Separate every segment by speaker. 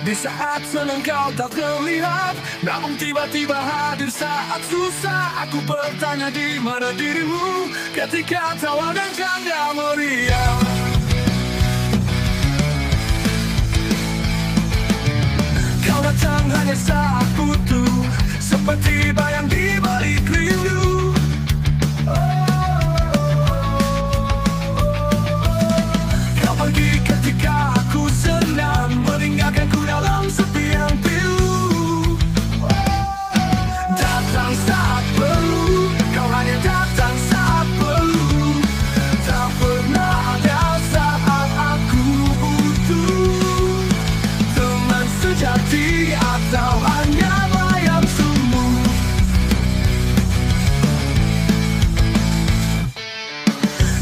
Speaker 1: Di saat senang kau tak terlihat, namun tiba-tiba hadir saat susah. Aku bertanya di mana dirimu ketika tawa dan canda meriah. Kau datang hanya saat butuh, seperti bayang di balik rindu. Kau pergi ketika aku senang, meninggalkanku dalam sepi yang pilu. Datang saat perlu, kau hanya datang saat perlu. Tak pernah ada saat aku butuh teman sejati atau hanya bayang semu.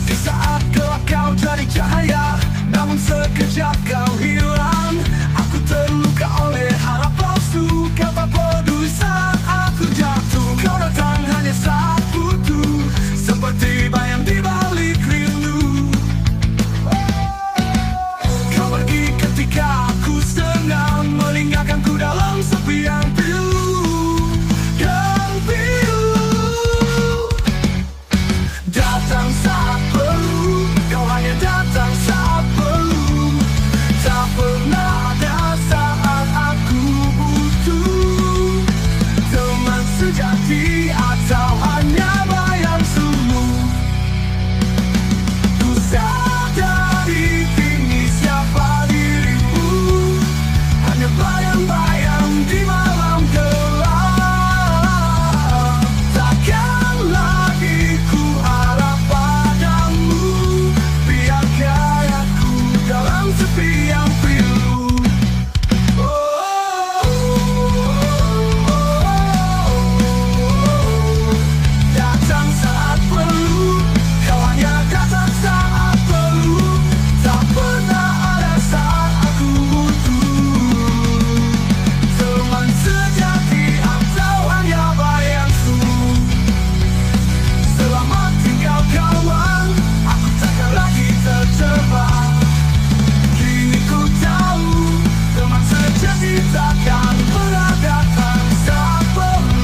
Speaker 1: Di saat gelap kau jadi cahaya, namun sekejap kau hilang. Aku terluka oleh harap palsu, kau tak peduli saat aku jatuh. Kau datang hanya saat butuh, seperti bayang di balik rindu. Kau pergi ketika aku senang, meninggalkanku dalam sepi yang pilu. Yang pilu. Datang saat perlu, kau hanya datang saat perlu. Tak pernah ada saat aku butuh teman sejati atau hanya bayang semu. Ku sadari kini siapa dirimu, hanya bayang-bayang di malam gelap. Takkan lagi ku harap padamu, biarkan aku dalam sepi yang pilu. Datang saat perlu, kau hanya datang saat perlu. Tak pernah ada saat aku butuh teman sejati atau hanya bayang semu. Selamat tinggal kawan, aku takkan lagi terjebak. Kini ku tahu, teman sejati takkan pernah datang saat perlu.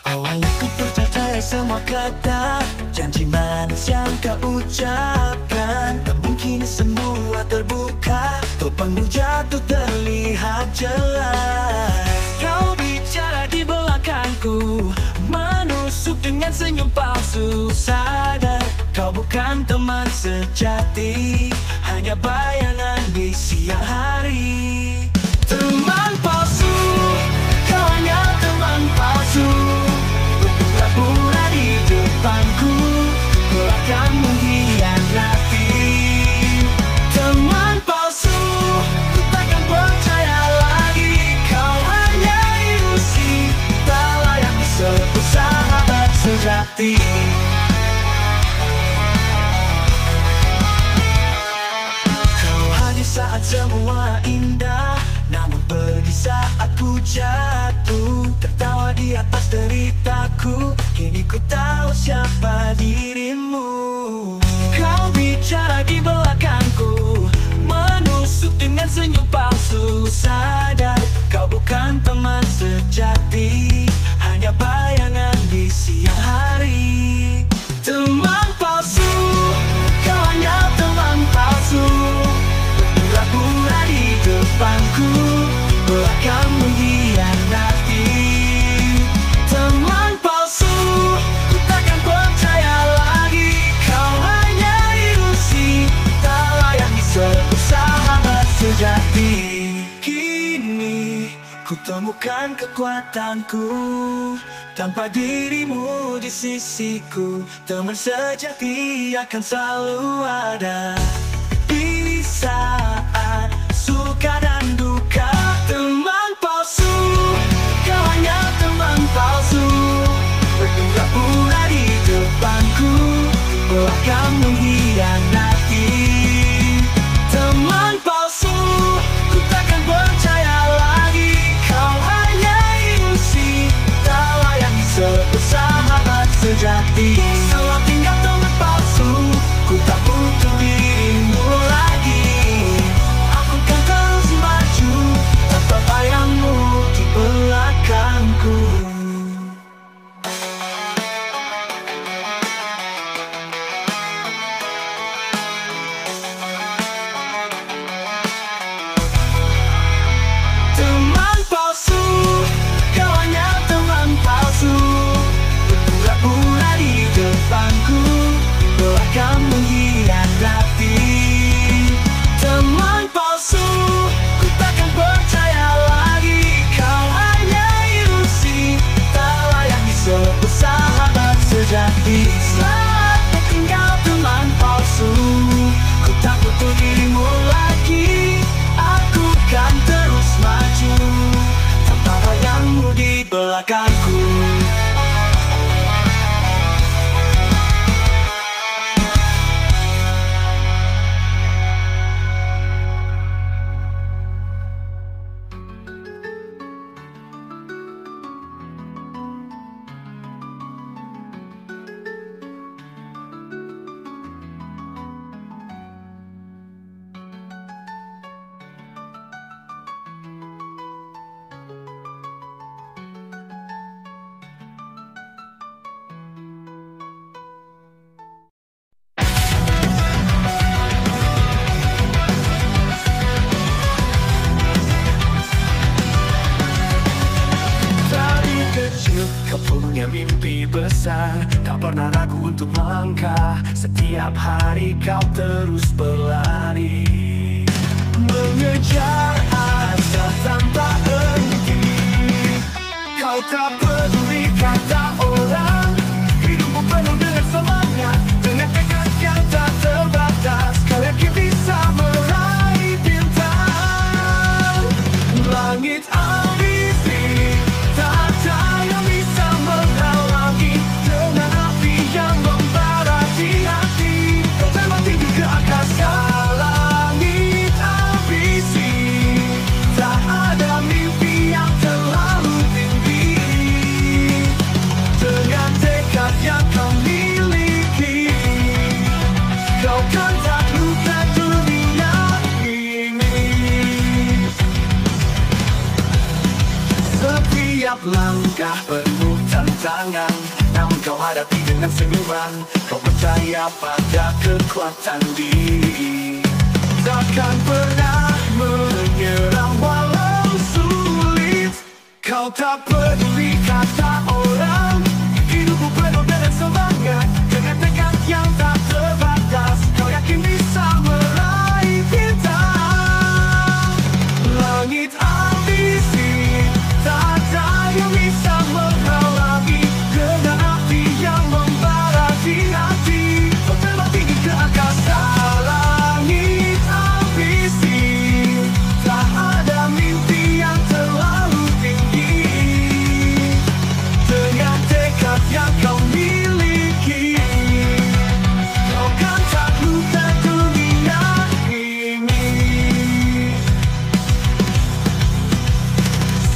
Speaker 2: Awalnya ku percaya semua kata janji manis yang kau ucapkan, namun kini semua terbuka, topengmu jatuh terlihat jelas. Kau bicara di belakangku, menusuk dengan senyum palsu. Sadar kau bukan teman sejati, hanya bayangan di siang hari. Teman palsu, kau hanya teman palsu. Pura-pura di depanku, kau akan mengkhianati. Teman palsu, ku takkan percaya lagi. Kau hanya ilusi, tak layak disebut sahabat sejati. Kau hadir saat semua indah, namun pergi saat ku jatuh. Tertawa di atas deritaku, kini ku tahu siapa dirimu. Kau bicara di belakangku, menusuk dengan senyum palsu. Sadar kau bukan teman sejati, hanya bayangan di siang hari. Teman palsu, kau hanya teman palsu. Pura-pura di depanku, belakang mengkhianati. Teman palsu, ku takkan percaya lagi. Kau hanya ilusi, tak layak disebut sahabat sejati. Kini ku temukan kekuatanku, tanpa dirimu di sisiku. Teman sejati akan selalu ada di saat suka dan duka. Teman palsu, kau hanya teman palsu. Berpura-pura di depanku, belakang akan mengkhianati. Teman palsu, ku takkan percaya lagi. Kau hanya ilusi, tak layak disebut sahabat sejati. Setelah tinggal teman palsu, ku tak butuh dirimu lagi. Aku kan terus maju tanpa bayangmu di belakangku. Teman palsu, kau hanya teman palsu. Berpura-pura di depanku, belakang mengkhianati. Teman palsu, ku takkan percaya lagi. Kau hanya ilusi, tak layak disebut sahabat sejati. Selamat tinggal teman palsu, ku tak butuh dirimu lagi. Aku kan terus maju tanpa bayangmu di belakangku. Kau punya mimpi besar, tak pernah ragu untuk melangkah. Setiap hari kau terus berlari, mengejar asa tanpa henti. Kau tak peduli kata orang, hidupmu penuh dengan semangat, dengan tekad yang tak terbatas. Kau yakin bisa meraih bintang, langit ambisi. Setiap langkah penuh tantangan, namun kau hadapi dengan senyuman. Kau percaya pada kekuatan diri, takkan pernah menyerah walau sulit. Kau tak peduli kata orang, hidupmu penuh dengan semangat, dengan tekad yang tak terbatas. Kau yakin bisa meraih bintang, langit ambisi. Tak ada yang bisa menghalangi dengan api yang membara di hati. Kau terbang tinggi ke angkasa, langit ambisi. Tak ada mimpi yang terlalu tinggi, dengan tekad yang kau miliki. Kau kan taklukkan dunia ini.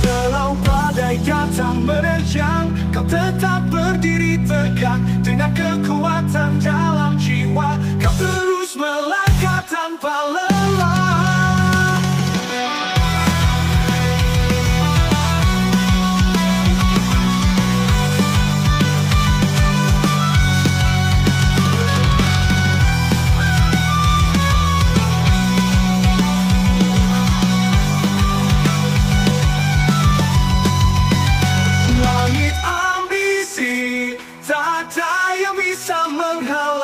Speaker 2: Walau badai datang menerjang, kau tetap berdiri tegak dengan kekuatan dalam jiwa. Kau terus melangkah tanpa lelah. Langit ambisi, tak ada yang bisa menghalangi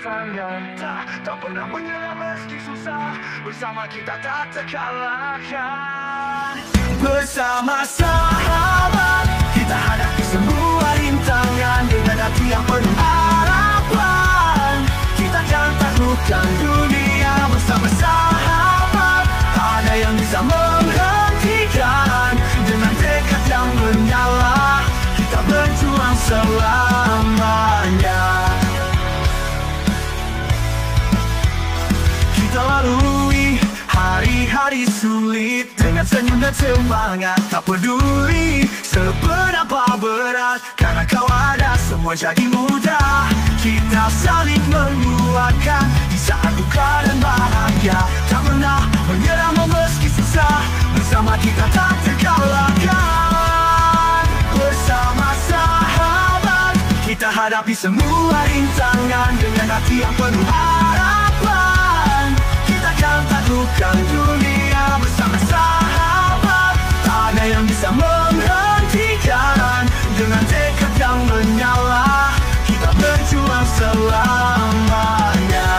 Speaker 1: tangan, tak pernah menyerah meski susah. Bersama kita tak terkalahkan. Bersama sahabat kita hadapi semua rintangan dengan hati yang penuh harapan. Kita jangan taklukkan dunia. Bersama sahabat tak ada yang bisa menghentikan. Dengan tekad yang menyala kita berjuang selamanya. Kita lalui hari-hari sulit dengan senyum dan semangat. Tak peduli seberapa berat, karena kau ada semua jadi mudah. Kita saling menguatkan di saat duka dan bahagia. Tak pernah menyerah meski susah. Bersama kita tak terkalahkan. Bersama sahabat kita hadapi semua rintangan dengan hati yang penuh harapan. Kita jangan taklukkan dunia. Bersama sahabat tak ada yang bisa menghentikan. Dengan tekad yang menyala kita berjuang selamanya.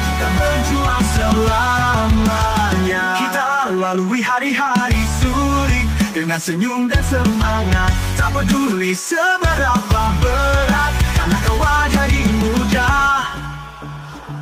Speaker 1: Kita berjuang selamanya. Kita lalui hari-hari sulit dengan senyum dan semangat. Tak peduli seberapa berat, karena kau jadi mudah.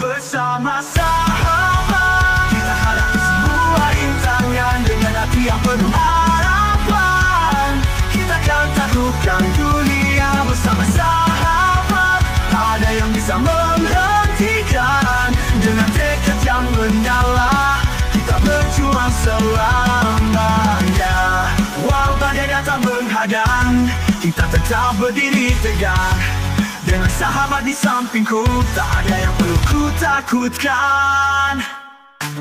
Speaker 1: Bersama sahabat kita hadapi semua rintangan dengan hati yang penuh harapan. Kita jangan taklukkan dunia. Bersama sahabat tak ada yang bisa menghentikan. Dengan tekad yang menyala kita berjuang selamanya. Walau badai datang menghadang, kita tetap berdiri tegak. Dengan sahabat di sampingku, tak ada yang perlu ku takutkan.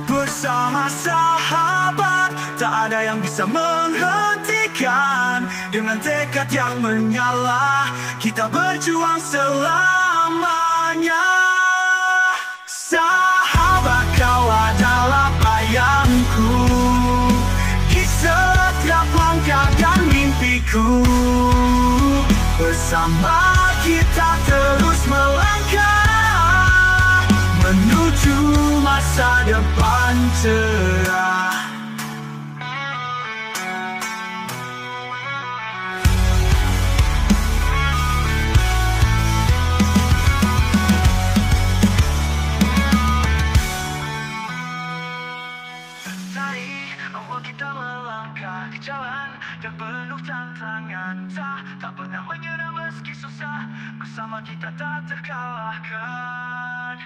Speaker 1: Bersama sahabat tak ada yang bisa menghentikan. Dengan tekad yang menyala kita berjuang selamanya. Sahabat, kau adalah bayangku di setiap langkah dan mimpiku. Bersama kita terus melangkah menuju masa depan cerah. Mari awal kita melangkah di jalan dan penuh tantangan. Tak pernah menyerah meski susah. Bersama kita tak terkalahkan.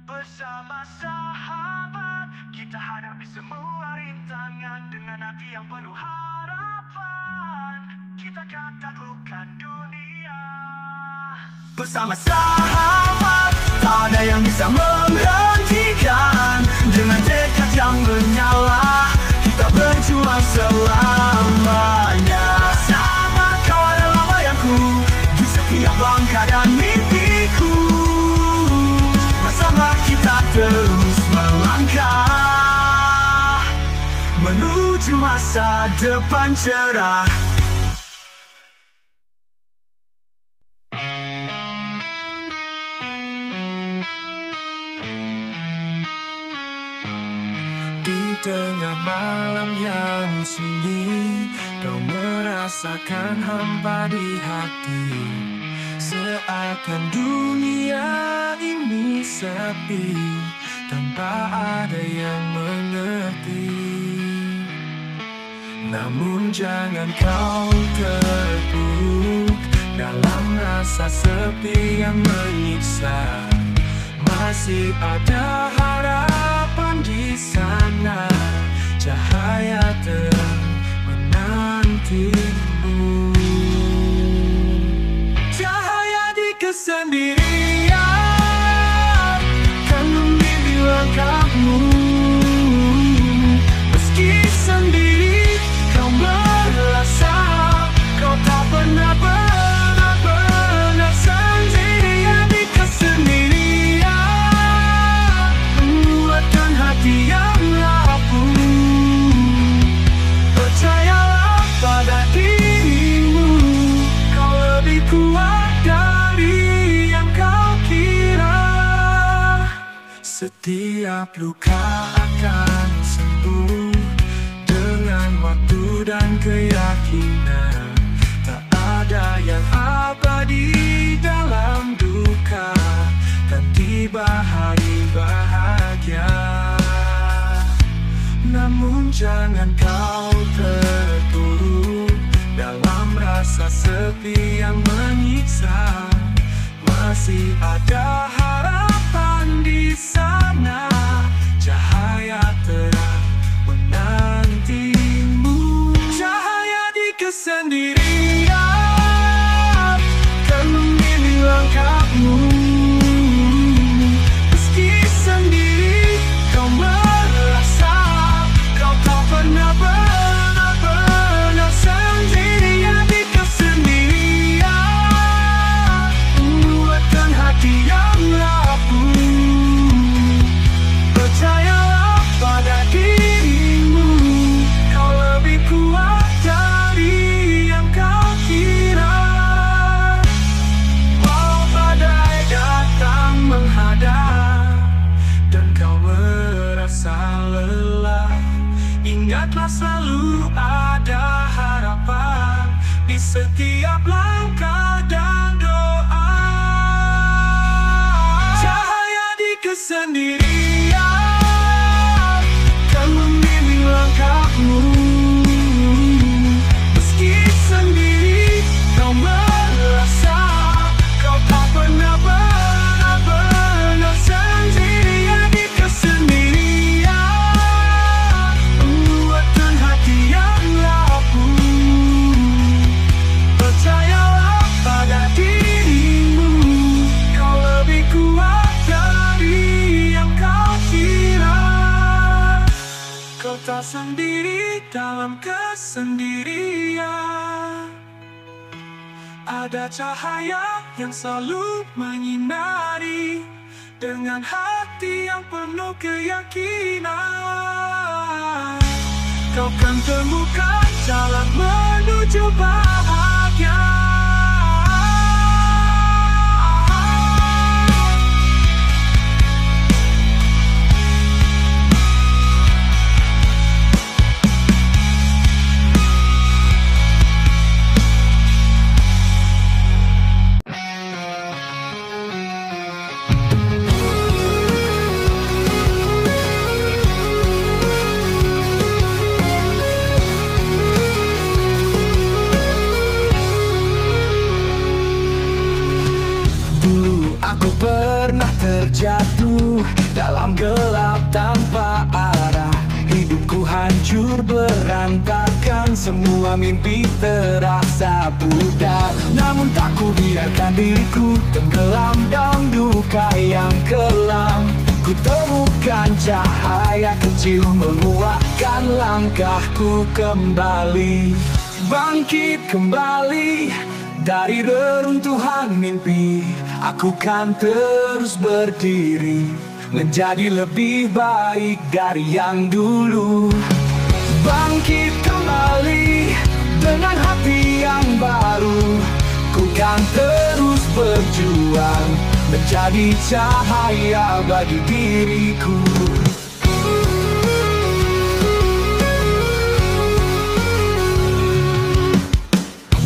Speaker 1: Bersama sahabat kita hadapi semua rintangan dengan hati yang penuh harapan. Kita akan taklukkan dunia. Bersama sahabat tak ada yang bisa menghentikan. Dengan tekad yang menyala kita berjuang selamanya. Sahabat, kau adalah bayangku di setiap langkah dan mimpiku. Bersama kita terus melangkah menuju masa depan cerah. Di tengah malam yang sunyi, kau merasakan hampa di hati. Seakan dunia ini sepi, tanpa ada yang mengerti. Namun jangan kau terpuruk dalam rasa sepi yang menyiksa. Masih ada harapan di sana, cahaya terang menantimu. Cahaya di kesendirian kan membimbing langkahmu. Meski sendiri kau merasa kau tak pernah benar-benar sendirian. Di kesendirian menguatkan hati yang rapuh. Percayalah pada diri Setiap luka akan sembuh dengan waktu dan keyakinan. Tak ada yang abadi dalam duka, dan tiba hari bahagia. Namun jangan kau terpuruk dalam rasa sepi yang menyiksa. Masih ada harapan di sana, cahaya terang menantimu. Cahaya di kesendirian kan membimbing langkahmu. Meski sendiri kau merasa kau tak pernah benar-benar sendirian di kesendirian. Buatkan hati yang rapuh, percayalah pada dirimu, kau lebih kuat dari yang kau kira. Walau badai datang menghadap dan kau merasa lelah, ingatlah selalu ada harapan di setiap langkah dan doa. Cahaya di kesendirian kan membimbing langkahmu. Meski sendiri kau merasa kau tak pernah benar-benar sendirian di kesendirian. Buatkan hati yang rapuh, percayalah pada dirimu, kau lebih kuat dari yang kau kira. Kau tak sendiri dalam kesendirian. Ada cahaya yang selalu menyinari dengan hati yang penuh keyakinan. Kau kan temukan jalan menuju bahagia. Aku pernah terjatuh dalam gelap tanpa arah. Hidupku hancur berantakan, semua mimpi terasa pudar. Namun tak ku biarkan diriku tenggelam dalam duka yang kelam. Ku temukan cahaya kecil menguatkan langkahku kembali. Bangkit kembali dari reruntuhan mimpi, aku kan terus berdiri, menjadi lebih baik dari yang dulu. Bangkit kembali dengan hati yang baru, ku kan terus berjuang, menjadi cahaya bagi diriku.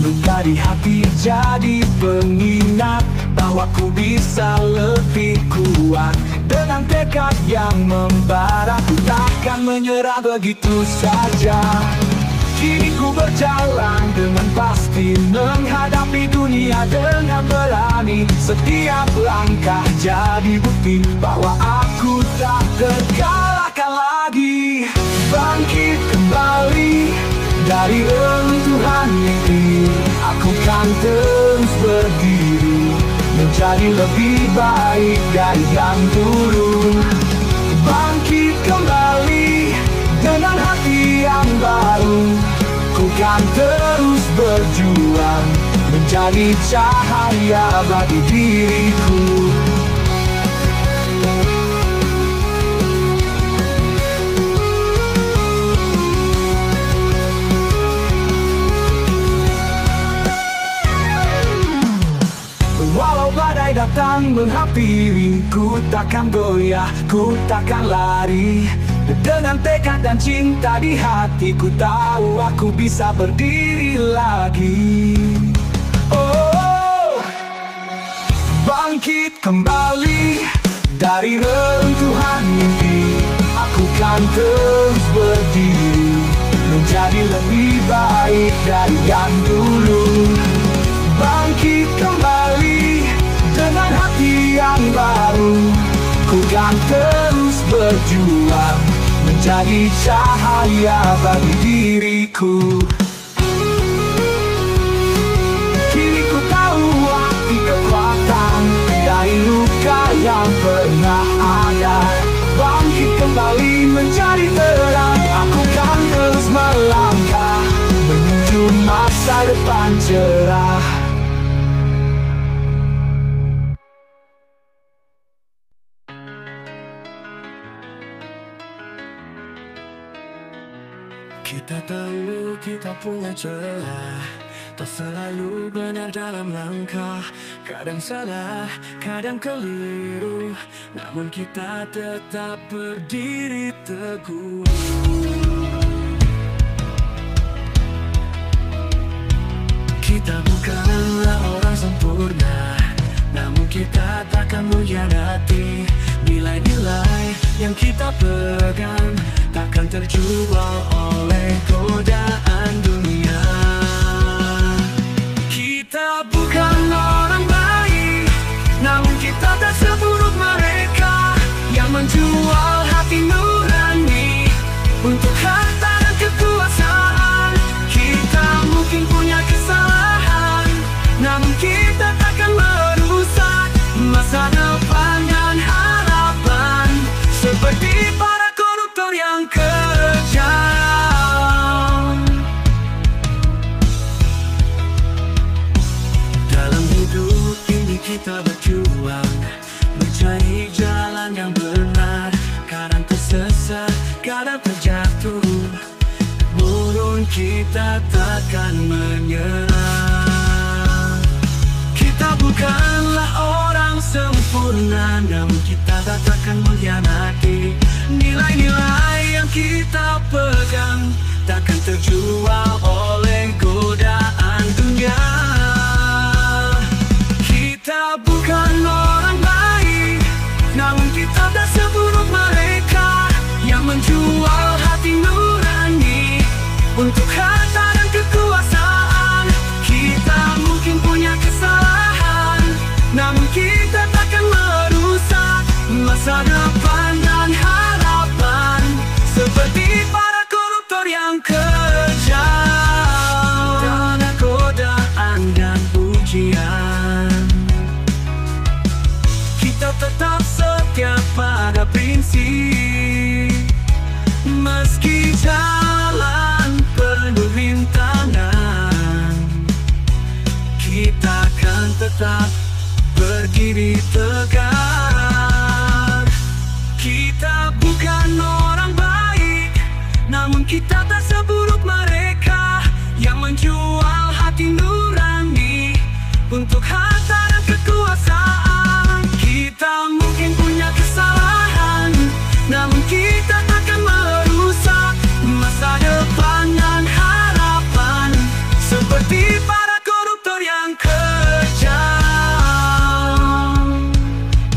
Speaker 1: Luka di hati jadi pengingat bahwa ku bisa lebih kuat. Dengan tekad yang membara, ku takkan menyerah begitu saja. Kini ku berjalan dengan pasti, menghadapi dunia dengan berani. Setiap langkah jadi bukti bahwa aku tak terkalahkan lagi. Bangkit kembali dari reruntuhan mimpi, aku kan terus berdiri, menjadi lebih baik dari yang dulu. Bangkit kembali dengan hati yang baru, ku kan terus berjuang, menjadi cahaya bagi diriku. datang menghampiri, ku takkan goyah, ku takkan lari. Dengan tekad dan cinta di hati, ku tahu aku bisa berdiri lagi. Oh, bangkit kembali dari reruntuhan mimpi, aku kan terus berdiri, menjadi lebih baik dari yang dulu. Bangkit kembali dengan hati yang baru, ku kan terus berjuang, menjadi cahaya bagi diriku. Kini ku tahu arti kekuatan dari luka yang pernah ada. Bangkit kembali menjadi terang, aku kan terus melangkah menuju masa depan cerah.
Speaker 2: Kita tahu kita punya celah, tak selalu benar dalam langkah. Kadang salah, kadang keliru, namun kita tetap berdiri teguh. Kita bukanlah orang sempurna, namun kita takkan mengkhianati nilai-nilai yang kita pegang, takkan terjual oleh godaan dunia. Kita bukan orang baik, namun kita tak seburuk mereka yang menjual hati nurani untuk harta dan kekuasaan. Kita mungkin punya kesalahan, namun kita takkan merusak masa depan dan harapan seperti para koruptor yang kejam. Dalam hidup ini kita berjuang, mencari jalan yang benar. Kadang tersesat, kadang terjatuh, namun kita takkan menyerah. Kita bukanlah orang sempurna, namun kita takkan mengkhianati nilai-nilai yang kita pegang, takkan terjual oleh godaan dunia. Kita bukan orang baik, namun kita tak seburuk mereka yang menjual hati nurani untuk harta dan kekuasaan. Kita mungkin punya kesalahan, namun kita takkan merusak masa depan dan harapan seperti para koruptor yang kejam. Karena godaan dan pujian, kita tetap setia pada prinsip, meski jalan penuh rintangan. Kita akan tetap berdiri tegak. Kita bukan orang baik, namun kita tak seburuk mereka yang menjual hati nurani untuk harta dan kekuasaan. Kita mungkin punya kesalahan, namun kita takkan merusak masa depan dan harapan seperti para koruptor yang kejam.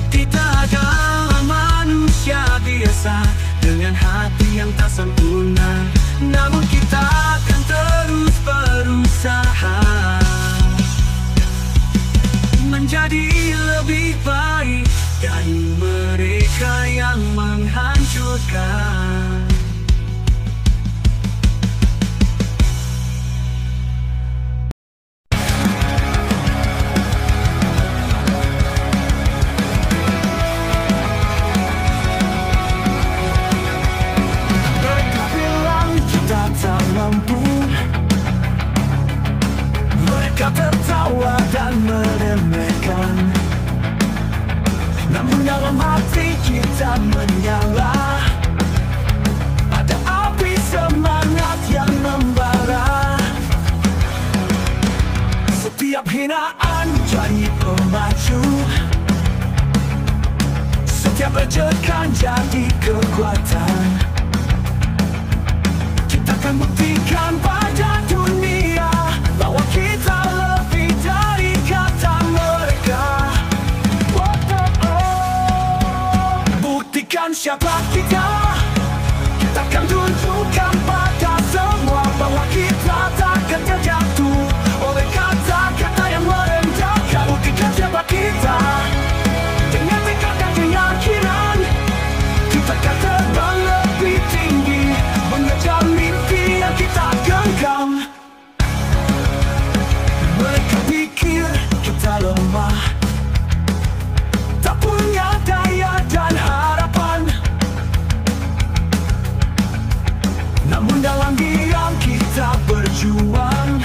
Speaker 2: Kita adalah manusia biasa dengan hati yang tak sempurna, namun kita akan terus berusaha menjadi lebih baik dari mereka yang menghancurkan.
Speaker 1: Mereka bilang kita tak mampu, mereka tertawa dan meremehkan, namun dalam hati kita menyala. Ada api semangat yang membara. Setiap hinaan jadi pemacu berjalan jadi kekuatan. Kita akan buktikan pada dunia bahwa kita lebih dari kata mereka. Buktikan siapa kita. Kita akan tunjukkan pada semua bahwa kita takkan terjatuh oleh kata-kata yang merendahkan. Buktikan siapa kita. Dengan tekad dan keyakinan, kita akan terbang lebih tinggi, mengejar mimpi yang kita genggam. Mereka pikir kita lemah, tak punya daya dan harapan. Namun dalam diam kita berjuang,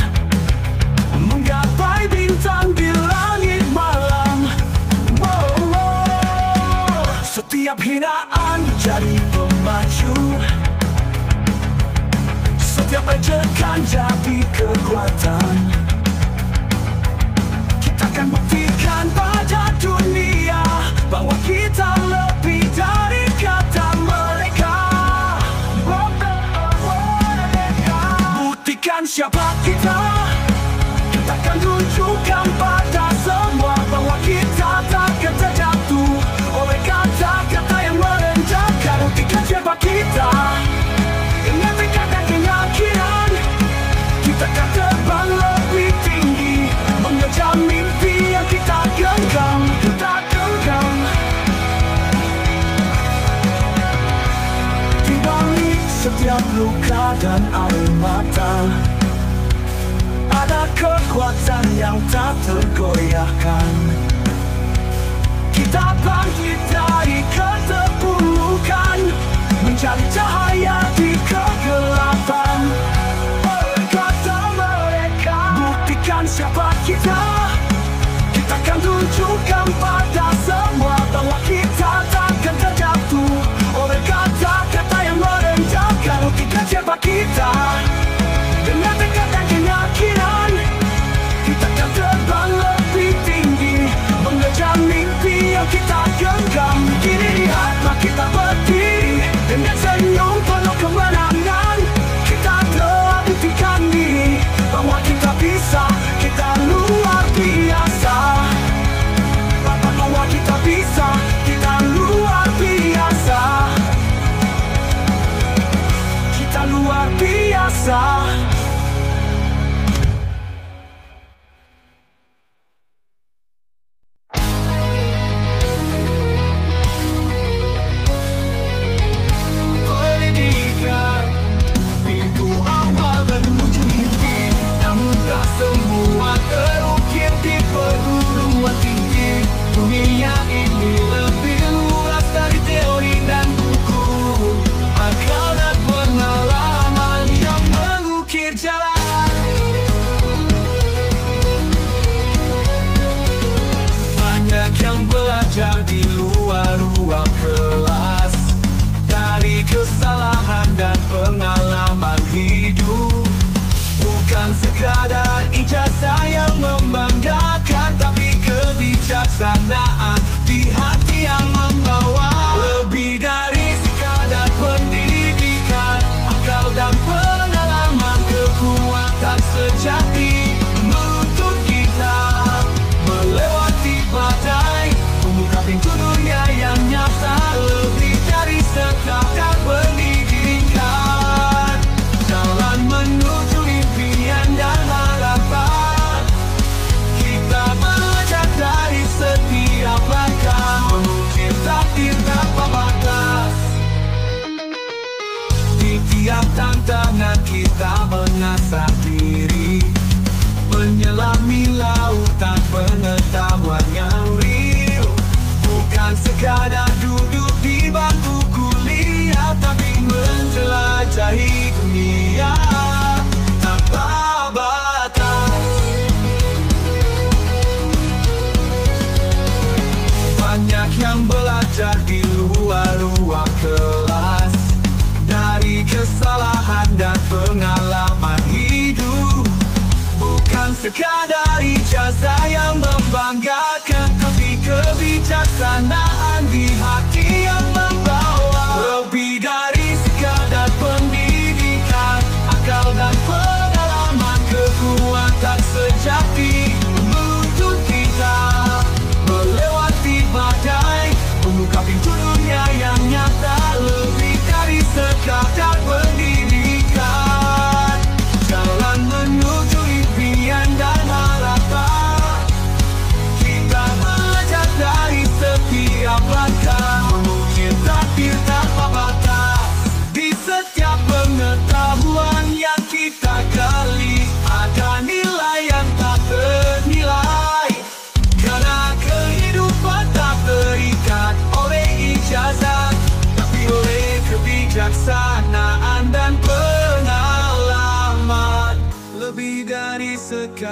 Speaker 1: menggapai bintang di langit malam. Setiap hinaan jadi pemacu, setiap ajakan jadi kekuatan. Kita akan buktikan pada dunia bahwa kita lebih dari kata mereka. Buktikan siapa kita. Kita akan tunjukkan pada semua bahwa kita takkan terjatuh oleh kata-kata yang merendahkan. Buktikan siapa kita. Dengan tekad dan keyakinan, kita akan terbang lebih tinggi, mengejar mimpi yang kita genggam. Kita genggam. Di balik setiap luka dan air mata, ada kekuatan yang tak tergoyahkan. Kita bangkit dari keterpurukan, mencari cahaya di kegelapan. Kata mereka, buktikan siapa kita. Kita akan tunjukkan pada semua bahwa kita takkan terjatuh oleh kata-kata yang merendahkan. Buktikan siapa kita. Dengan tekad dan keyakinan, kita akan terbang lebih tinggi, mengejar mimpi yang kita genggam. Kini lihatlah kita berdiri dengan senyum penuh kemenangan. Kita telah buktikan diri bahwa kita bisa, kita luar biasa. Bahwa kita bisa, kita luar biasa. Kita luar biasa. Pendidikan, pintu awal menuju mimpi. Namun tak semua terukir di perguruan tinggi. Dunia ini lebih luas dari teori dan buku. Akal dan pengalaman yang mengukir jalan. Banyak yang belajar di luar ruang kelas, dari kesalahan dan pengalaman hidup. Bukan sekadar ijazah yang membanggakan, tapi kebijaksanaan di hati yang membawa. Lebih dari sekadar pendidikan, akal dan pengalaman, kekuatan sejati menuntut kita melewati badai, membuka pintu dunia yang nyata. Lebih dari sekadar pendidikan, jalan menuju impian dan harapan. Kita belajar dari setiap langkah, mengukir takdir tanpa batas. Di tiap tantangan kita mengasah diri, menyelami lautan pengetahuan yang real. Bukan sekadar duduk di bangku kuliah, tapi menjelajahi dunia tanpa batas. Banyak yang belajar di luar ruang kelas, dari kesalahan dan pengalaman hidup. Bukan sekadar ijazah yang membanggakan, tapi kebijaksanaan di hati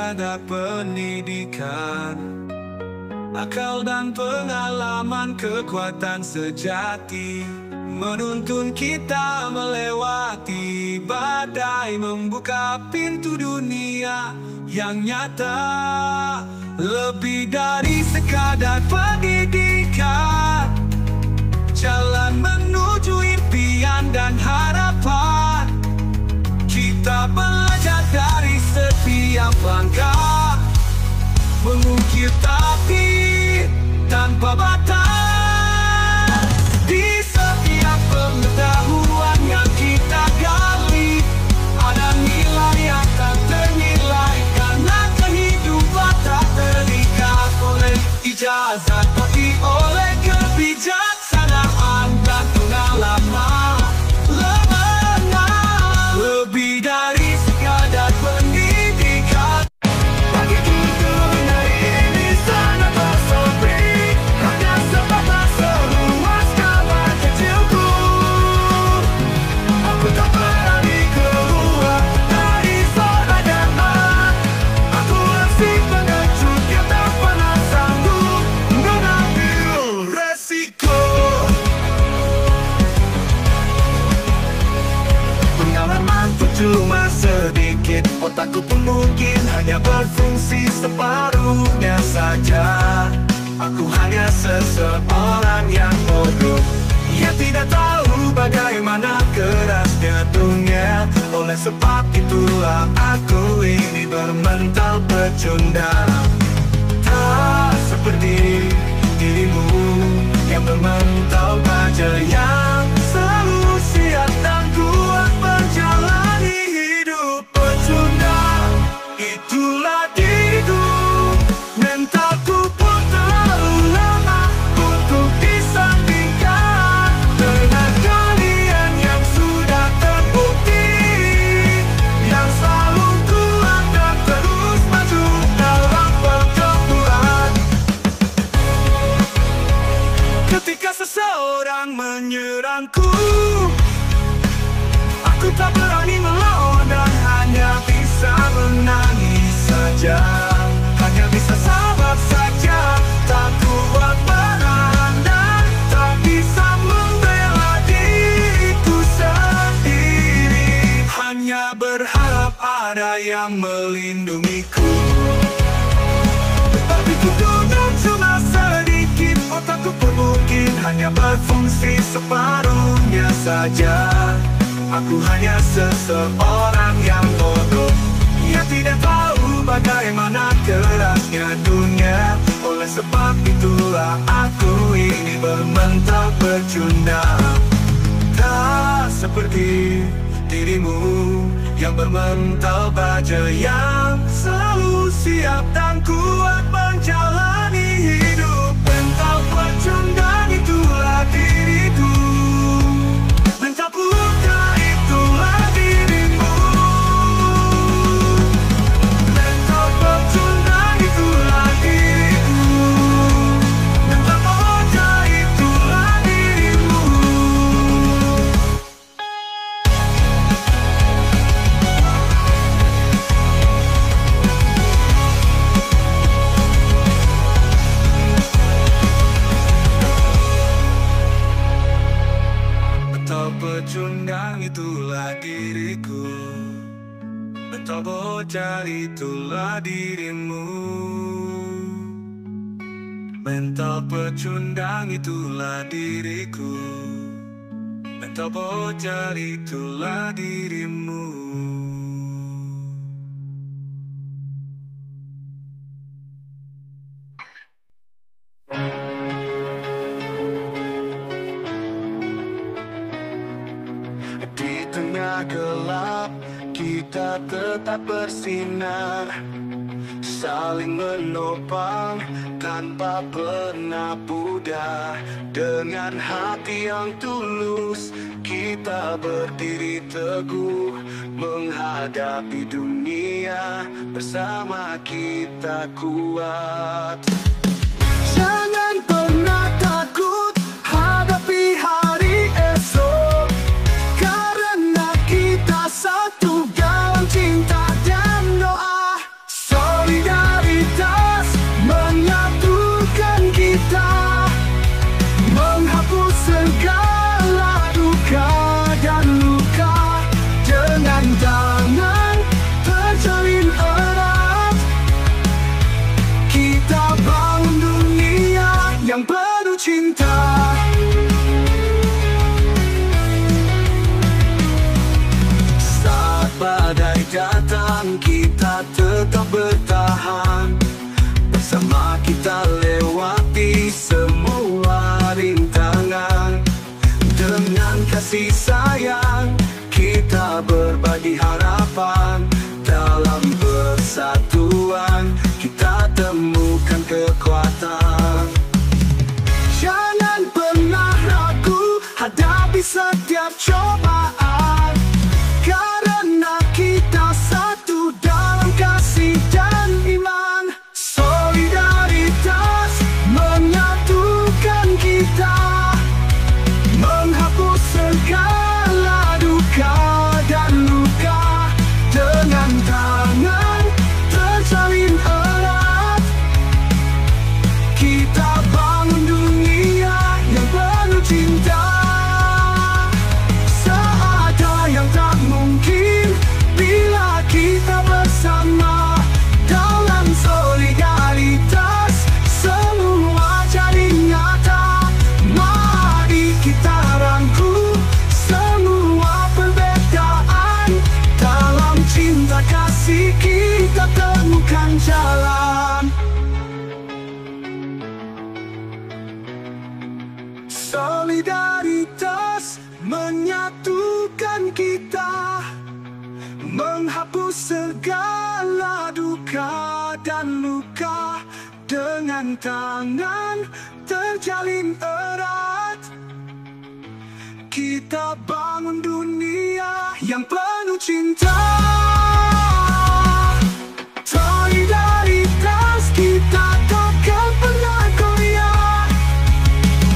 Speaker 1: sekadar pendidikan. Akal dan pengalaman kekuatan sejati menuntun kita melewati badai, membuka pintu dunia yang nyata. Lebih dari sekadar pendidikan, jalan menuju impian dan harapan. Kita belajar dari setiap langkah, mengukir tapi tanpa batas. Di setiap pengetahuan yang kita gali, ada nilai yang tak ternilai, karena kehidupan tak terikat oleh ijazah, tapi oleh kebijaksanaan dan pengalaman. Lebih dari sekadar pendidikan, bagi kita hari ini sangat bersepi, hanya sebatas seluas kamar kecilku. Aku tak berani keluar dari zona nyaman. Aku masih pengecut yang tak pernah sanggup mengambil resiko. Pengalamanku cuma sedikit, otakku pun mungkin hanya berfungsi separuhnya saja. Aku hanya seseorang yang bodoh, yang tidak tahu bagaimana kerasnya dunia. Oleh sebab itulah aku ini bermental pecundang. Tak seperti dirimu yang bermental baja, yang selalu siap dan kuat menjalani hidup pecundang. Itulah diriku, mentalku pun terlalu lemah untuk disandingkan dengan kalian yang sudah terbukti, yang selalu kuat dan terus maju dalam pertempuran. Ketika seseorang menyerangku, aku tak berani melawan dan hanya bisa menangis saja. Hanya bisa sabar saja, tak kuat menahan dan tak bisa membela diriku sendiri. Hanya berharap ada yang melindungiku. Tapi dunia cuma sedikit, otakku pun mungkin hanya berfungsi separuhnya saja. Aku hanya seseorang yang bodoh, yang tidak tahu bagaimana kerasnya dunia. Oleh sebab itulah aku ini bermental pecundang. Tak seperti dirimu yang bermental baja, yang selalu siap dan kuat menjalani hidup. Mental pecundang itulah diriku, mental buta itulah dirimu. Mental pecundang itulah diriku, mental buta itulah dirimu. Mental pecundang itulah diriku, mental bocah itulah dirimu. Mental pecundang itulah diriku, mental bocah itulah dirimu. Di tengah gelap kita tetap bersinar, saling menopang tanpa pernah pudar. Dengan hati yang tulus kita berdiri teguh, menghadapi dunia bersama kita kuat. Jangan pernah takut hadapi hari esok, karena kita satu dalam cinta dan doa. So cinta. Saat badai datang, kita tetap bertahan. Bersama kita lewati semua rintangan. Dengan kasih sayang, kita berbagi harapan. Dalam persatuan, kita temukan kekuatan. Jangan pernah ragu hadapi setiap cobaan, karena kita satu dalam kasih dan iman. Solidaritas menyatukan kita, menghapus segala duka dan luka. Dengan tangan terjalin erat, kita bangun dunia yang penuh cinta. Seada yang tak mungkin bila kita bersama. Dalam solidaritas semua jadi nyata. Mari kita rangkul semua perbedaan. Dalam cinta kasih kita temukan jalan. Solidaritas menyatukan kita, menghapus segala duka dan luka. Dengan tangan terjalin erat, kita bangun dunia yang penuh cinta. Solidaritas kita takkan pernah goyah.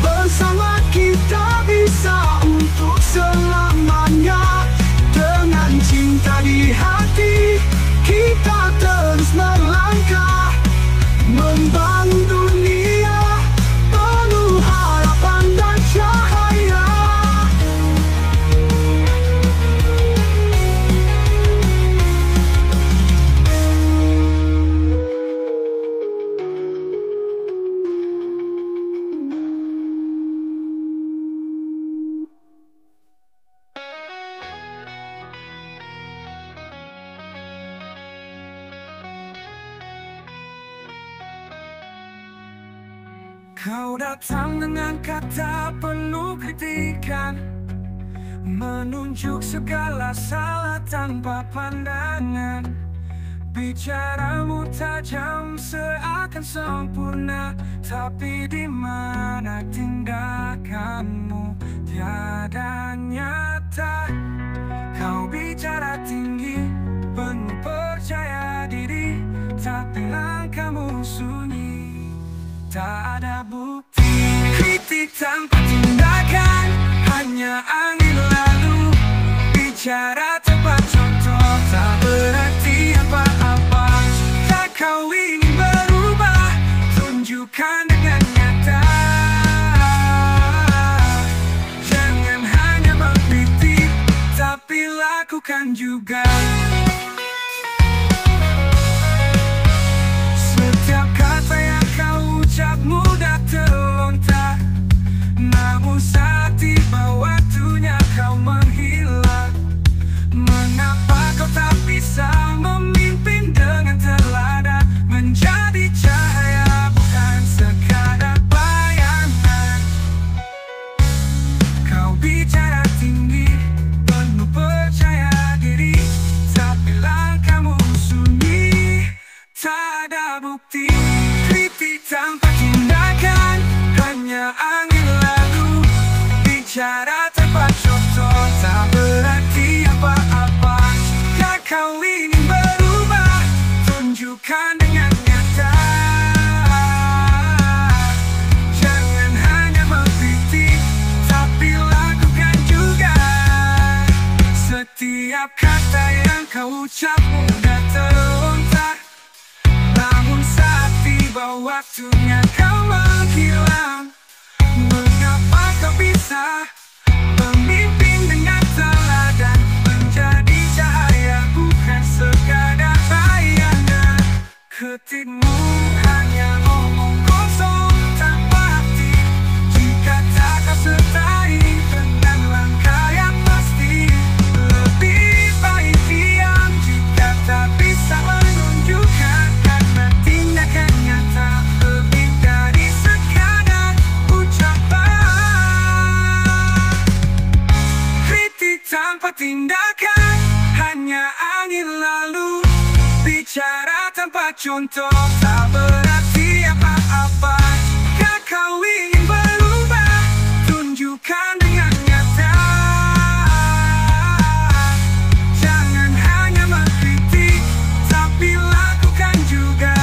Speaker 1: Bersama kita bisa untuk selamanya. Dengan cinta di hati, kita terus melangkah, membangun dunia penuh harapan dan cahaya. Kau datang dengan kata penuh kritikan, menunjuk segala salah tanpa pandangan. Bicaramu tajam seakan sempurna, tapi di mana tindakanmu tiada nyata. Kau bicara tinggi, penuh percaya diri, tapi langkahmu sunyi. Tak ada bukti, kritik tanpa tindakan, hanya angin lalu. Bicara tanpa contoh, tak berarti apa-apa. Tak kau ingin berubah, tunjukkan dengan nyata. Jangan hanya mengkritik, tapi lakukan juga. Setiap kata yang kau ucap mudah terlontar, namun saat tiba waktunya kau menghilang. Mengapa kau tak bisa memimpin dengan teladan, menjadi cahaya bukan sekadar bayangan. Kau bicara tinggi, penuh percaya diri, tapi langkahmu sunyi. Tak ada bukti, kritik tanpa tindakan, hanya angin lalu. Bicara tanpa contoh, tak berarti apa-apa. Jika kau ingin berubah, tunjukkan dengan nyata. Jangan hanya mengkritik, tapi lakukan juga. Setiap kata yang kau ucap mudah terlontar, namun saat tiba waktunya kau menghilang. Mengapa kau bisa memimpin dengan teladan, menjadi cahaya bukan sekadar bayangan. Kritikmu hanya omong kosong tanpa arti, tindakan hanya angin lalu. Bicara tanpa contoh tak berarti apa-apa. Jika kau ingin berubah, tunjukkan dengan nyata. Jangan hanya mengkritik, tapi lakukan juga.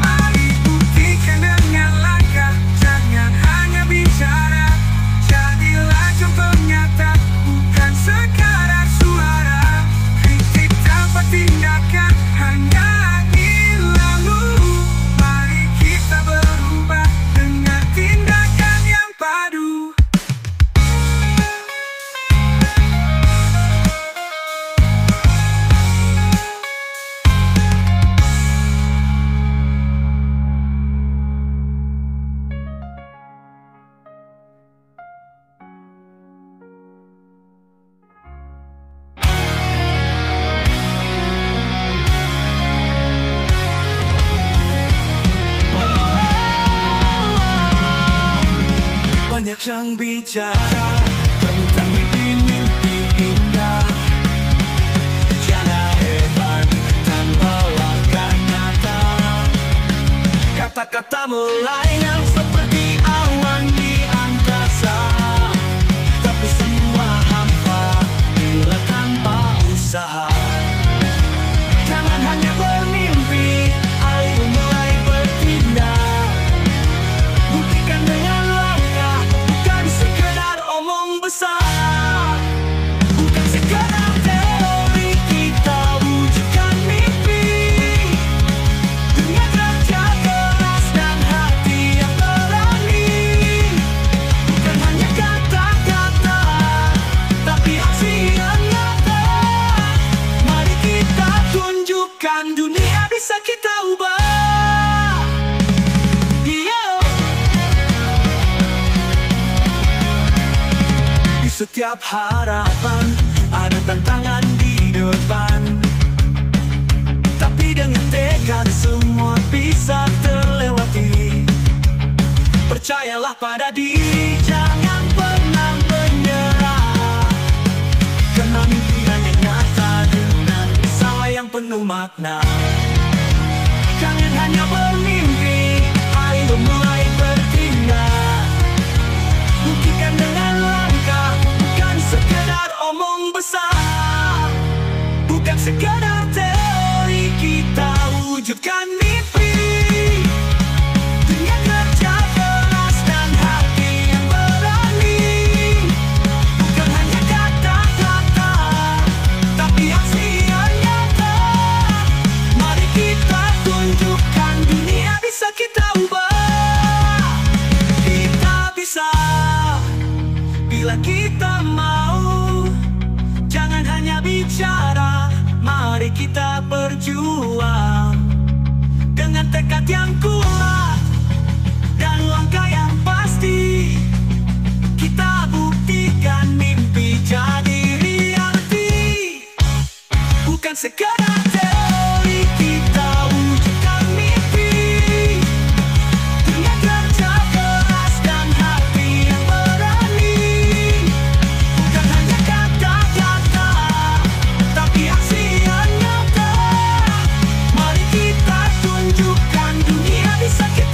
Speaker 1: Mari buktikan dengan langkah, jangan hanya bicara. Jadilah contoh nyata, bukan sekadar suara. Kritik tanpa tindakan hanya angin lalu. Mari kita berubah dengan tindakan yang padu.
Speaker 2: Banyak yang bicara tentang mimpi-mimpi indah. Jangan hebat tanpa langkah nyata. Kata-kata melayan seperti awan di angkasa, tapi semua hampa bila tanpa usaha. Jangan hanya bermimpi, ayo mulai bertindak. Buktikan dengan langkah, bukan sekedar omong besar. Bukan sekedar teori, kita wujudkan mimpi dengan kerja keras dan hati yang berani. Bukan hanya kata-kata, tapi aksi yang nyata. Mari kita tunjukkan dunia bisa kita ubah. Di setiap harapan ada tantangan di depan, tapi dengan tekad semua bisa terlewati. Percayalah pada diri, jangan pernah menyerah. Karena mimpi hanya nyata dengan usaha yang penuh makna. Jangan hanya bermimpi, ayo mulai bertindak. Buktikan dengan langkah, bukan sekedar omong besar. Bukan sekedar teori, kita wujudkan mimpi dengan kerja keras dan hati yang berani. Bukan hanya kata-kata, tapi aksi yang nyata. Mari kita tunjukkan dunia bisa kita ubah. Kita bisa bila kita mau. Jangan hanya bicara, mari kita berjuang dengan tekad yang kuat dan langkah yang pasti. Kita buktikan mimpi jadi reality. Bukan sekadar teori, kita wujudkan mimpi dengan kerja keras dan hati yang berani. Bukan hanya kata-kata, tapi aksi yang nyata. Mari kita tunjukkan dunia bisa kita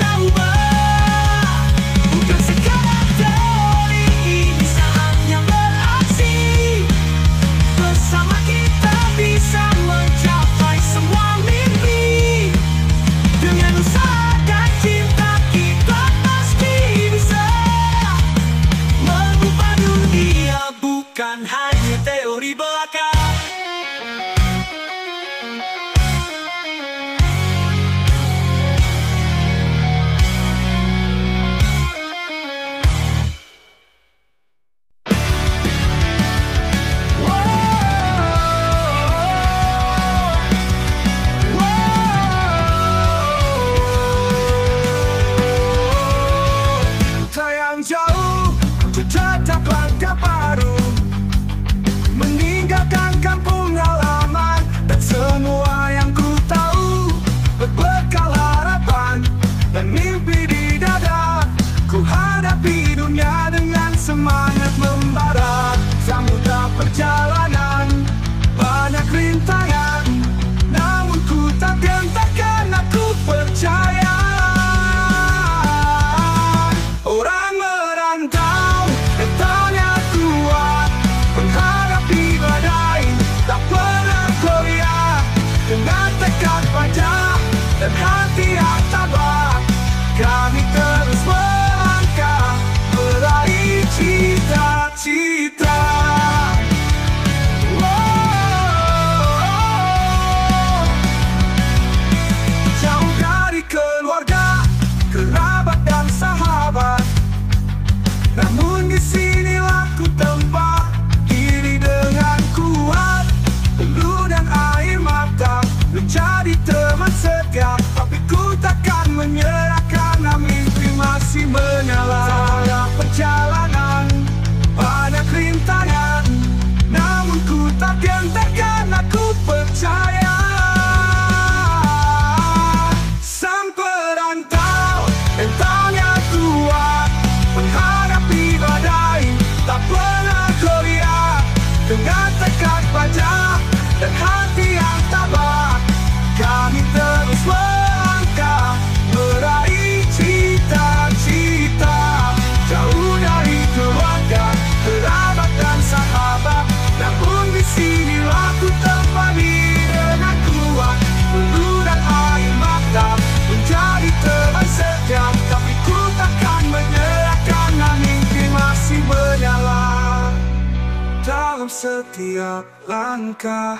Speaker 1: setiap langkah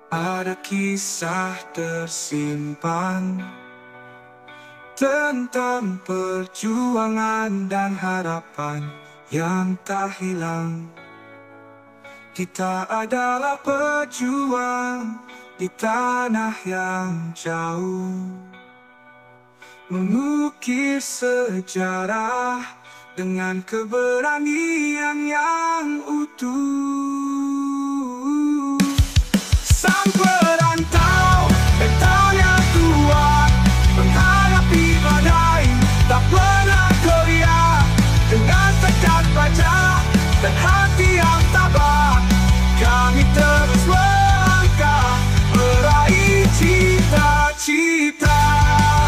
Speaker 1: ada kisah tersimpan tentang perjuangan dan harapan yang tak hilang. Kita adalah pejuang di tanah yang jauh, mengukir sejarah dengan keberanian yang utuh. Sang perantau, mentalnya kuat, menghadapi badai, tak pernah goyah. Dengan tekad baja dan hati yang tabah, kami terus melangkah, meraih cita-cita.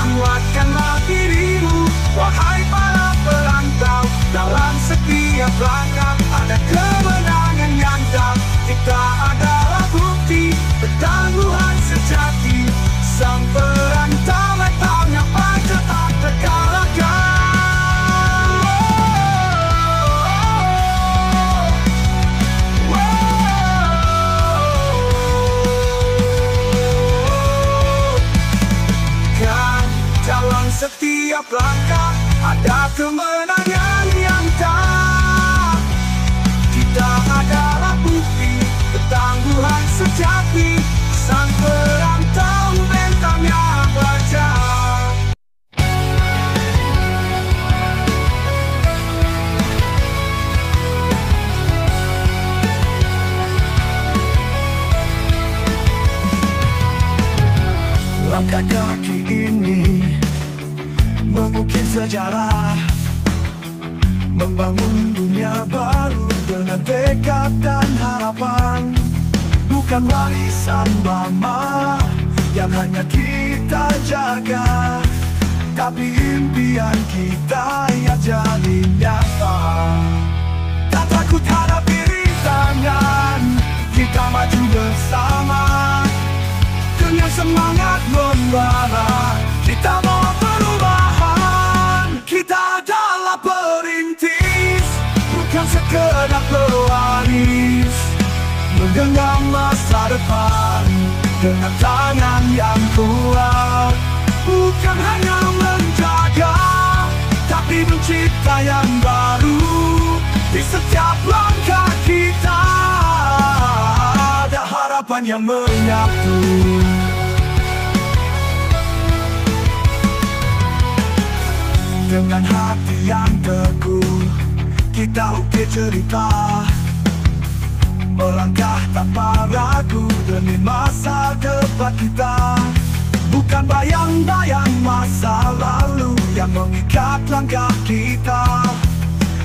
Speaker 1: Kuatkanlah dirimu, wahai para perantau. Dalam setiap langkah ada kemenangan yang nyata. Kita adalah bukti ketangguhan sejati. Sang perantau mentalnya baja tak terkalahkan. Setiap langkah ada kemenangan yang nyata. Kita adalah bukti ketangguhan sejati. Sang perantau mentalnya baja. Langkah kaki ini mengukir sejarah, membangun dunia baru dengan tekad dan harapan. Bukan warisan lama yang hanya kita jaga, tapi impian kita yang jadi nyata. Tak takut hadapi rintangan, kita maju bersama. Dengan semangat membara, kita mau perubahan. Kita adalah perintis, bukan sekedar pewaris. Menggenggam masa depan dengan tangan yang kuat. Bukan hanya menjaga, tapi mencipta yang baru. Di setiap langkah kita ada harapan yang menyatu. Dengan hati yang teguh, kita ukir cerita, melangkah tanpa ragu demi masa depan kita. Bukan bayang-bayang masa lalu yang mengikat langkah kita,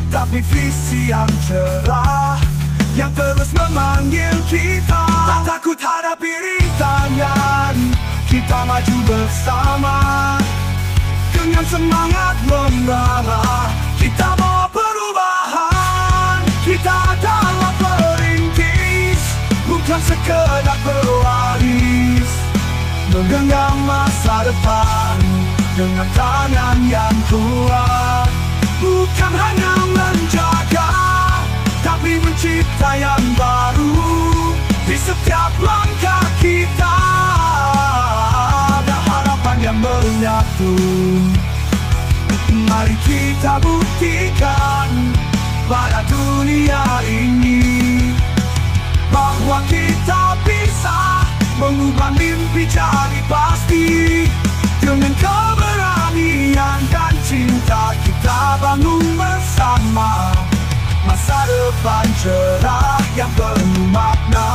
Speaker 1: tapi visi yang cerah yang terus memanggil kita. Tak takut hadapi rintangan, kita maju bersama. Dengan semangat membara, kita mau perubahan. Kita adalah perintis, bukan sekedar pewaris. Menggenggam masa depan dengan tangan yang kuat. Bukan hanya menjaga, tapi mencipta yang baru. Di setiap langkah kita ada harapan yang menyatu. Mari kita buktikan pada dunia ini bahwa kita bisa mengubah mimpi jadi pasti. Dengan keberanian dan cinta kita bangun bersama masa depan cerah yang penuh makna.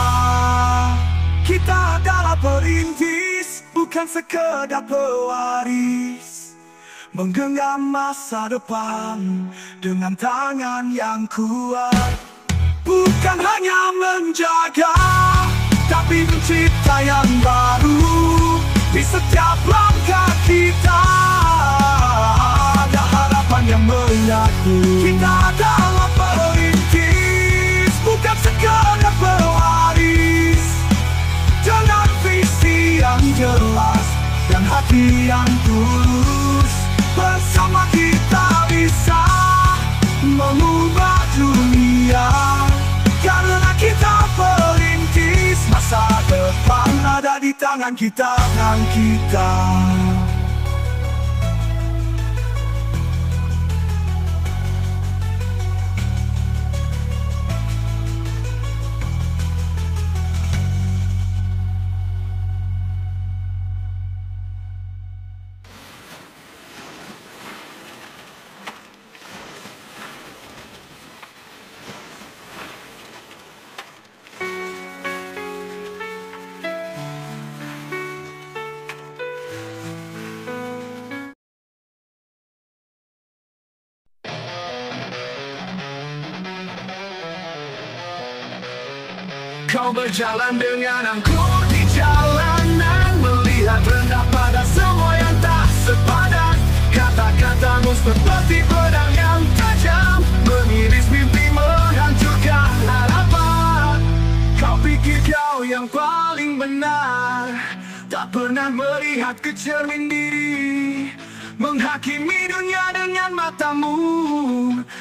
Speaker 1: Kita adalah perintis, bukan sekedar pewaris. Menggenggam masa depan dengan tangan yang kuat. Bukan hanya menjaga, tapi mencipta yang baru. Di setiap langkah kita ada harapan yang menyatu. Kita adalah perintis, bukan sekedar pewaris. Dengan visi yang jelas dan hati yang tulus, bersama kita bisa mengubah dunia. Karena kita tangan kita, tangan kita. Kau berjalan dengan aku di jalanan, melihat rendah pada semua yang tak sepadan. Kata-katamu seperti pedang yang tajam, mengiris mimpi, menghancurkan harapan. Kau pikir kau yang paling benar, tak pernah melihat ke cermin diri, menghakimi dunia dengan matamu.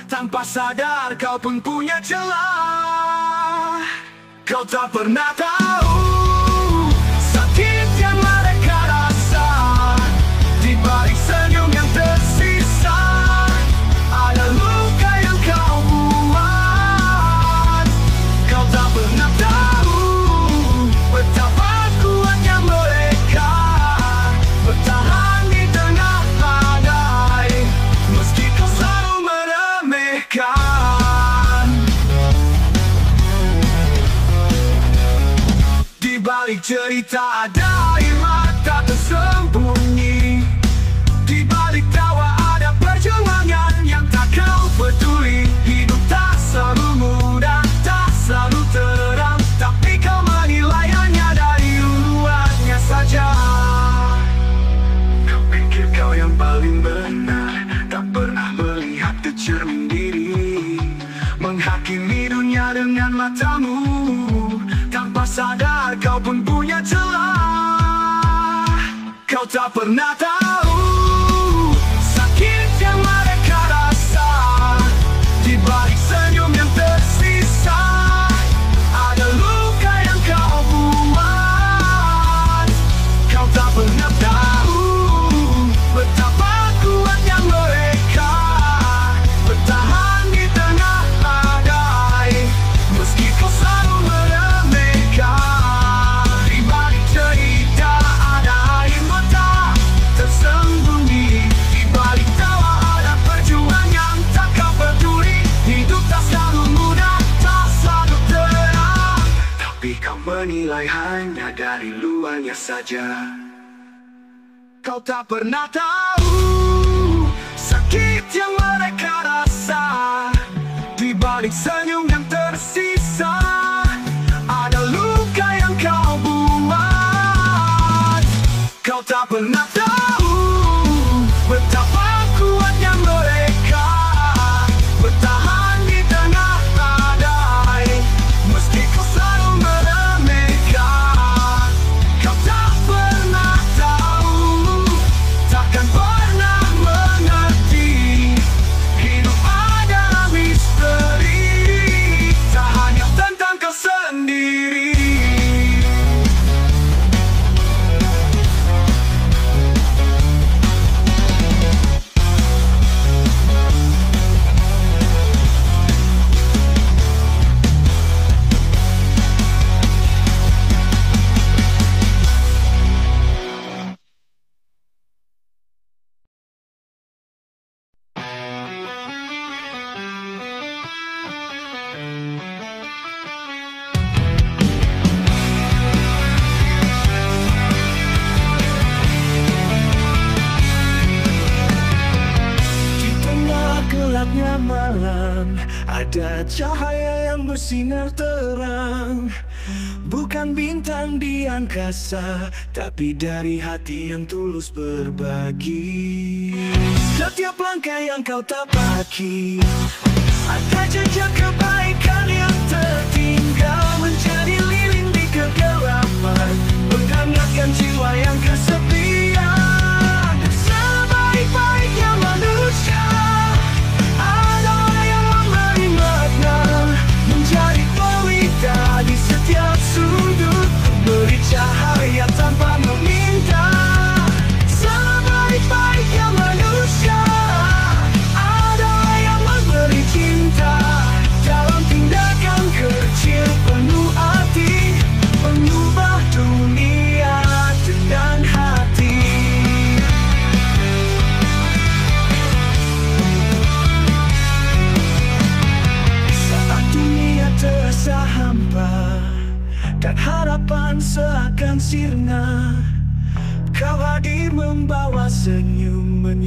Speaker 1: Tanpa sadar kau pun punya celah. Kau tak pernah tahu sakit yang mereka rasa. Di balik senyum yang tersisa, ada luka yang kau buat. Kau tak pernah tahu betapa kuatnya mereka, bertahan di tengah badai, meski kau selalu meremehkan. Di balik cerita ada air mata tersembunyi, di balik tawa ada perjuangan yang tak kau peduli. Hidup tak selalu mudah, tak selalu terang, tapi kau menilai hanya dari luarnya saja. Kau pikir kau yang paling benar, tak pernah melihat ke cermin diri, menghakimi dunia dengan matamu. Tanpa sadar kau pun punya celah. Kau tak pernah tahu sakit yang mereka rasa. Di balik senyum yang tersisa, ada luka yang kau buat. Kau tak pernah tahu betapa kuatnya mereka, bertahan di tengah badai, meski kau selalu menilai hanya dari luarnya saja. Kau tak pernah tahu sakit yang mereka rasa. Di balik senyum yang tersisa, ada luka yang kau buat. Kau tak pernah tahu betapa kuatnya mereka, bertahan di tengah badai, meski kau selalu meremehkan. Kau tak pernah tahu, takkan pernah mengerti, hidup adalah misteri, tak hanya tentang kau sendiri. Gelapnya malam, ada cahaya yang bersinar terang. Bukan bintang di angkasa, tapi dari hati yang tulus berbagi. Setiap langkah yang kau tapaki, ada jejak kebaikan yang tertinggal, menjadi lilin di kegelapan, menghangatkan jiwa yang kesepian. Sebaik-baiknya manusia, menjadi pelita di setiap sudut, beri cahaya tanpa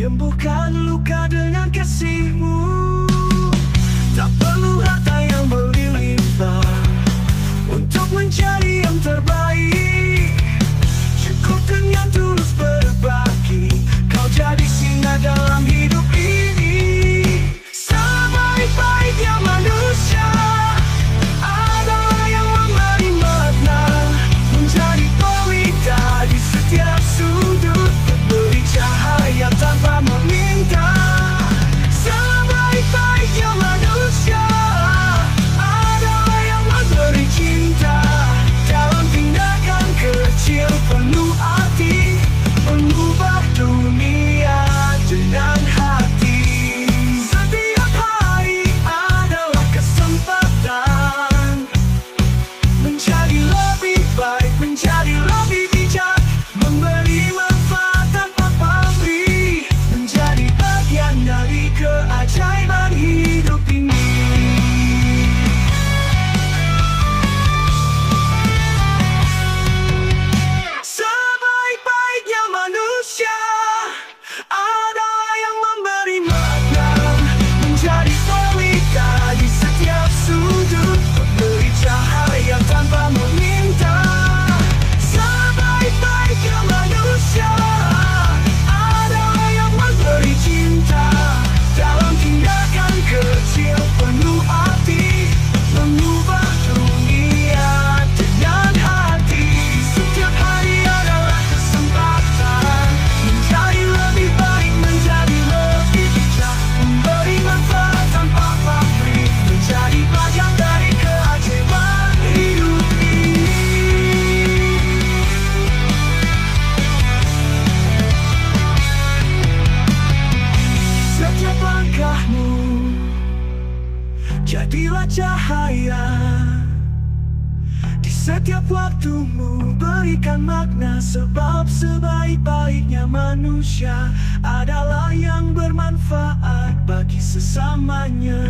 Speaker 1: menyembuhkan luka dengan kasih-Mu. Tak perlu harta yang berlimpah untuk menjadi yang terbaik. Cukup dengan tulus berbagi, Kau jadi sinar dalam hidup ini. Sebaik-baiknya manusia adalah yang memberi makna, menjadi pelita di setiap sudut, beri cahaya tanpa meminta. Sebaik-baiknya manusia adalah yang memberi cinta, dalam tindakan kecil penuh arti, mengubah dunia dengan hati. Setiap hari adalah kesempatan menjadi lebih baik, menjadi lebih bijak, memberi manfaat tanpa pamrih, menjadi bagian dari keajaiban hidup ini. Sebaik-baiknya manusia adalah yang memberi makna, menjadi pelita di setiap sudut, memberi cahaya tanpa meminta. Sebaik-baiknya manusia adalah yang memberi cinta, dalam tindakan kecil penuh arti, mengubah dunia dengan hati. Setiap hari adalah kesempatan menjadi lebih baik, menjadi lebih bijak, memberi manfaat tanpa pamrih, menjadi bagian dari keajaiban hidup ini. Setiap langkahmu jadilah cahaya, di setiap waktumu berikan makna, sebab sebaik-baiknya manusia adalah yang bermanfaat bagi sesamanya.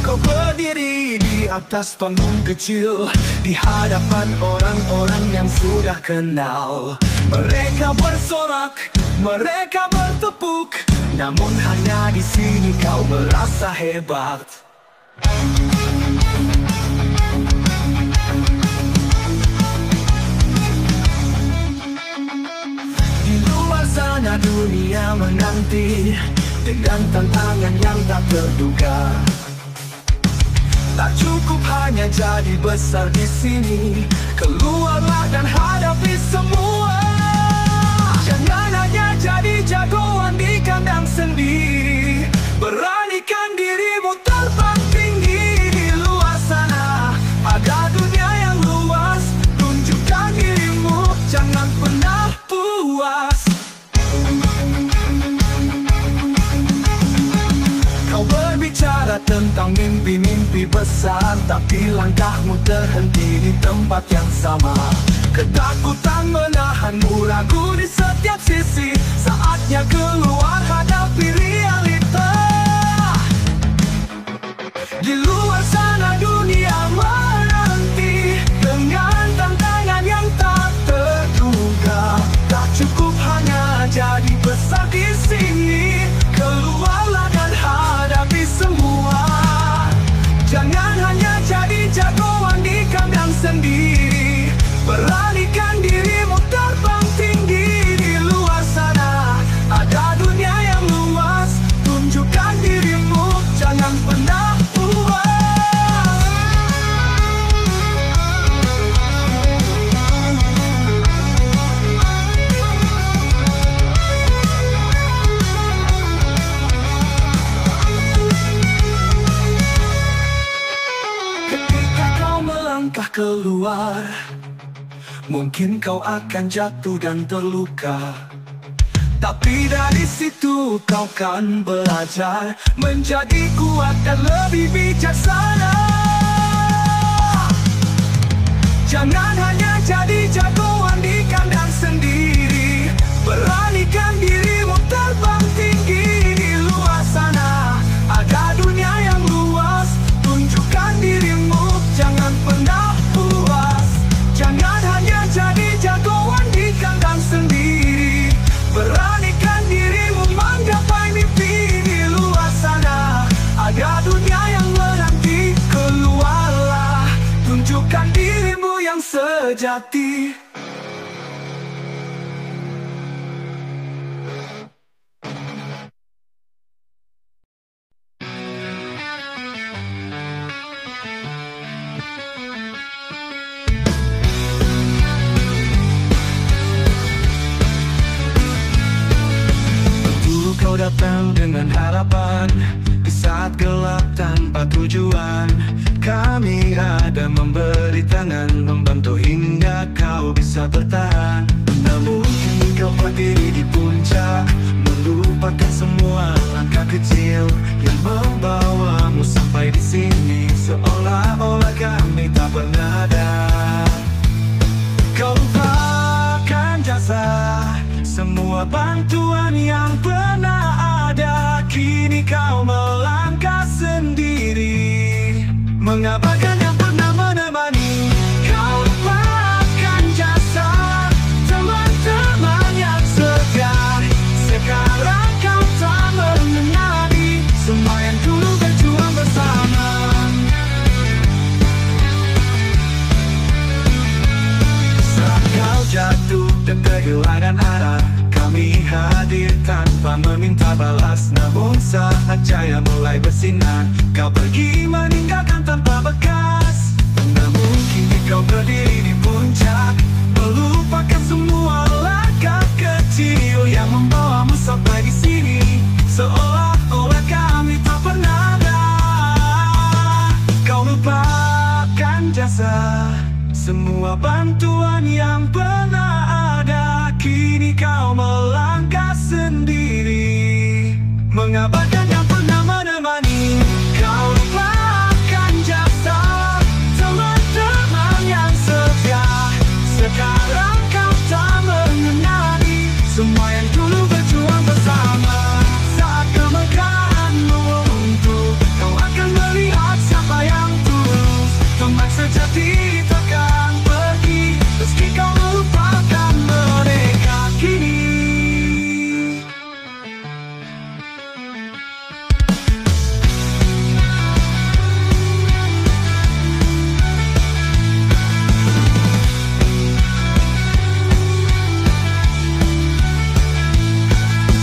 Speaker 1: Kau berdiri di atas panggung kecil, di hadapan orang-orang yang sudah kenal. Mereka bersorak, mereka bertepuk, namun hanya di sini kau merasa hebat. Di luar sana dunia menanti dengan tantangan yang tak terduga. Tak cukup hanya jadi besar di sini, keluarlah dan hadapi semua. Jangan hanya jadi jagoan di kandang sendiri, beranikan dirimu terbang tinggi di luar sana. Ada dunia yang luas, tunjukkan dirimu, jangan pernah puas. Kau berbicara tentang mimpi-mimpi besar, tapi langkahmu terhenti di tempat yang sama. Ketakutan menahanmu, ragu di setiap sisi. Saatnya keluar, hadapi realita. Di luar sana dunia menanti dengan tantangan yang tak terduga. Tak cukup hanya jadi besar di sini, keluarlah dan hadapi semua. Jangan hanya jadi jagoan di kandang sendiri, beranikan dirimu terbang tinggi di luar sana. Ada dunia yang luas, tunjukkan dirimu, jangan pernah puas. Ketika kau melangkah keluar, mungkin kau akan jatuh dan terluka. Tapi dari situ kau kan belajar menjadi kuat dan lebih bijaksana. Jangan hanya jadi jagoan di kandang sendiri. Beranikan dirimu terbang tinggi. Di luar sana ada dunia yang luas. Tunjukkan dirimu, jangan pernah puas. Jangan hanya jadi jagoan di kandang sendiri. Beranikan dirimu menggapai mimpi. Di luar sana ada dunia yang menanti. Keluarlah, tunjukkan dirimu yang sejati. Kau datang dengan harapan di saat gelap tanpa tujuan. Kami ada memberi tangan, membantu hingga kau bisa bertahan. Namun kini kau berdiri di puncak, melupakan semua langkah kecil yang membawamu sampai di sini. Seolah-olah kami tak pernah ada. Kau lupakan jasa, semua bantuan yang pernah ada. Kini kau melangkah sendiri, mengabaikan yang pernah menemani. Kau lupakan jasa teman-teman yang segar. Sekarang kau tak mengenali semua yang dulu berjuang bersama. Saat kau jatuh dan kehilangan arah, kami hadir tanpa meminta balas. Namun saat cahaya mulai bersinar, kau pergi meninggalkan tanpa bekas. Namun kini kau berdiri di puncak, melupakan semua langkah kecil yang membawamu sampai di sini. Seolah-olah kami tak pernah ada. Kau lupakan jasa, semua bantuan yang pernah ada. Kini kau melangkah sendiri, mengabaikan yang pernah menemani. Kau lupakan jasa teman-teman yang setia. Sekarang kau tak mengenali semua yang dulu berjuang bersama. Saat kemegahan runtuh, kau akan melihat siapa yang tulus. Teman sejati takkan pergi meski kau melupakan mereka kini.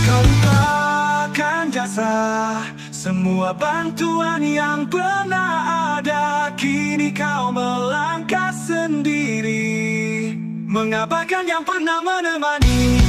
Speaker 1: Kau lupakan jasa, semua bantuan yang pernah ada. Kini kau melangkah sendiri, mengabaikan yang pernah menemani.